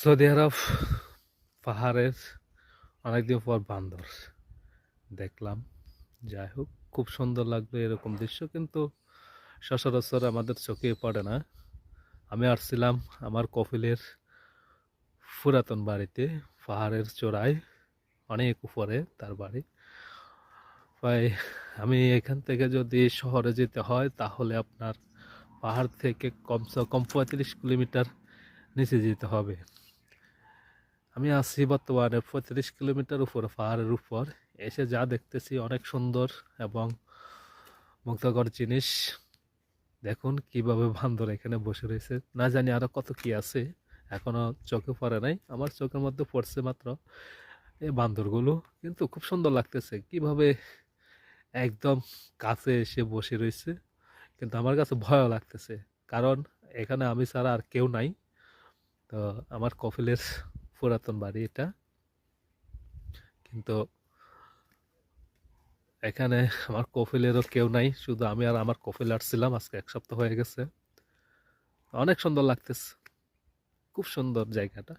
Saudi আরব পাহাড়ের অনেকদিন পর বান্দর দেখলাম। যাই হোক, খুব সুন্দর লাগলো এরকম দৃশ্য, কিন্তু সচরাচর আমাদের চোখে পড়ে না। আমি আসছিলাম আমার কফিলের পুরাতন বাড়িতে, পাহাড়ের চূড়ায়, অনেক উপরে তার বাড়ি। প্রায় আমি এখান থেকে যদি শহরে যেতে হয় তাহলে আপনার পাহাড় থেকে কমসে কম 35 কিলোমিটার নিচে যেতে হবে। আমি আছি বর্তমানে 35 কিলোমিটার উপর, পাহাড়ের উপর। এসে যা দেখতেছি অনেক সুন্দর এবং মুগ্ধকর জিনিস। দেখুন কিভাবে বান্দর এখানে বসে রয়েছে, না জানি আরো কত কি আছে, এখনো চোখে পড়ে নাই। আমার চোখের মধ্যে পড়ছে মাত্র এই বান্দরগুলো। কিন্তু খুব সুন্দর লাগতেছে কিভাবে একদম কাছে এসে বসে রয়েছে। কিন্তু আমার কাছে ভয়ও লাগতেছে, কারণ এখানে আমি ছাড়া আর কেউ নাই। তো আমার কফিলের পুরাতন বাড়ি এটা, কিন্তু এখানে আমার কফিলেরও কেউ নাই, শুধু আমি আর আমার কফিল আসছিলাম। আজকে 1 সপ্তাহ হয়ে গেছে। অনেক সুন্দর লাগতেছে, খুব সুন্দর জায়গাটা।